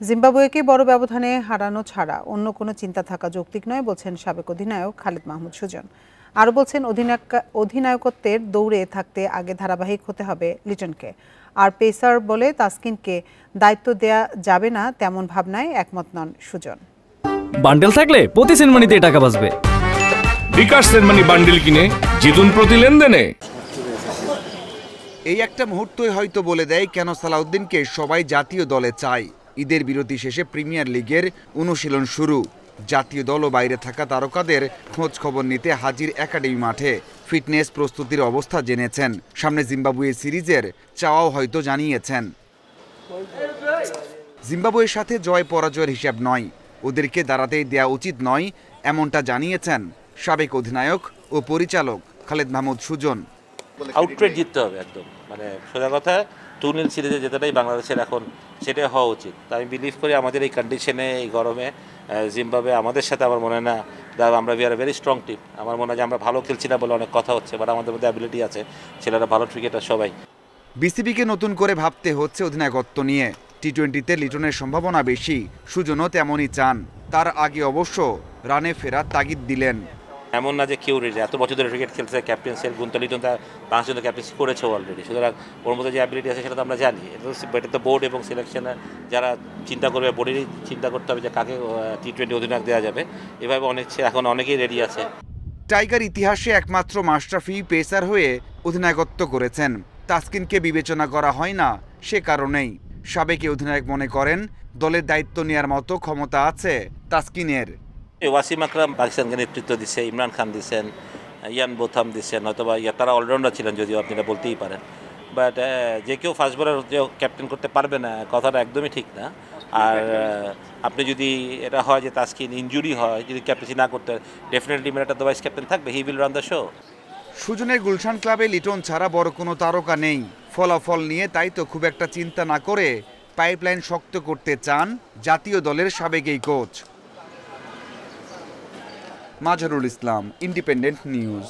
জিম্বাবুয়েকে বড় ব্যবধানে হারানো ছাড়া অন্য কোনো চিন্তা থাকা যৌক্তিক নয় বলছেন সাবেক অধিনায়ক খালিদ মাহমুদ সুজন। আরও বলছেন অধিনায়কত্বের দৌড়ে থাকতে আগে ধারাবাহিক হতে হবে লিটনকে, আর পেসার বলে তাসকিনকে দায়িত্ব দেয়া যাবে না তেমন ভাবনায় একমত নন সুজন। বান্ডেল থাকলে প্রতি সেনমানিতে টাকা বাঁচবে। বিকাশ সেনমানি বান্ডেল কিনে জিতুন প্রতি লেনদেনে। এই একটা মুহূর্তই হয়তো বলে দেয় কেন সালাউদ্দিনকে সবাই জাতীয় দলে চায়। ঈদের বিরতি শেষে প্রিমিয়ার লিগের অনুশীলন শুরু। জাতীয় দল ও বাইরে থাকা তারকাদের খোঁজ খবর নিতে হাজির একাডেমি মাঠে। ফিটনেস প্রস্তুতির অবস্থা জেনেছেন, সামনে জিম্বাবুয়ে সিরিজের চাওয়াও হয়তো জানিয়েছেন। জিম্বাবুয়ের সাথে জয় পরাজয়ের হিসাব নয়, ওদেরকে দাঁড়াতেই দেয়া উচিত নয়, এমনটা জানিয়েছেন সাবেক অধিনায়ক ও পরিচালক খালিদ মাহমুদ সুজন। আউটরেট জিততে হবে একদম, মানে সোজা কথা 2-0 সিরিজে যেটাই বাংলাদেশের এখন সেটাই হওয়া উচিত। তা আমি বিলিভ করি আমাদের এই কন্ডিশনে, এই গরমে জিম্বাবুয়ে আমাদের সাথে আমার মনে হয় না, আমরা we are very strong team. আমার মনে হয় যে আমরা ভালো খেলছি না বলে অনেক কথা হচ্ছে, বাট আমাদের মধ্যে অ্যাবিলিটি আছে, ছেলেরা ভালো ক্রিকেটার সবাই। বিসিবিকে নতুন করে ভাবতে হচ্ছে অধিনায়কত্ব নিয়ে। টি-20তে লিটনের সম্ভাবনা বেশি, সুজনও তেমনই চান। তার আগে অবশ্য রানে ফেরার তাগিদ দিলেন। এমন না যে কেউ এত বছর ধরে ক্রিকেট খেলছে, ক্যাপ্টেন্সির গুণ তো লিটন বাংলাদেশ জন্য ক্যাপ্টেন্সি করেছে অলরেডি, সুতরাং ওর মধ্যে যে অ্যাবিলিটি আছে সেটা তো আমরা জানি। এটা তো বোর্ড এবং সিলেকশনে যারা চিন্তা করবে, বোর্ডেরই চিন্তা করতে হবে যে কাকে টি-20 অধিনায়ক দেওয়া যাবে। এভাবে এখন অনেকেই রেডি আছে। টাইগার ইতিহাসে একমাত্র মাশরাফি পেসার হয়ে অধিনায়কত্ব করেছেন। তাসকিনকে বিবেচনা করা হয় না সে কারণেই। সাবেক অধিনায়ক মনে করেন দলের দায়িত্ব নেওয়ার মতো ক্ষমতা আছে তাসকিনের। ওয়াসিম আকরাম পাকিস্তানকে নেতৃত্ব দিচ্ছে, ইমরান খান দিচ্ছেন, ইয়ান বোথাম দিচ্ছেন, হয়তোবা তারা অলরাউন্ডার ছিলেন যদিও আপনি এটা বলতেই পারেন। বাট যে কেউ ফার্স্ট বোলার যে ক্যাপ্টেন করতে পারবে না কথাটা একদমই ঠিক না। আর আপনি যদি এটা হয় যে তাসকিন ইনজুরি হয়, যদি ক্যাপ্টেন্সি না করতে, ডেফিনেটলি একটা তো ভাইস ক্যাপ্টেন থাকবে, he will run the show. সুজনের গুলশান ক্লাবে লিটন ছাড়া বড় কোনো তারকা নেই। ফলাফল নিয়ে তাই তো খুব একটা চিন্তা না করে পাইপলাইন শক্ত করতে চান জাতীয় দলের সাবেক এই coach. Mazharul Islam, independent news.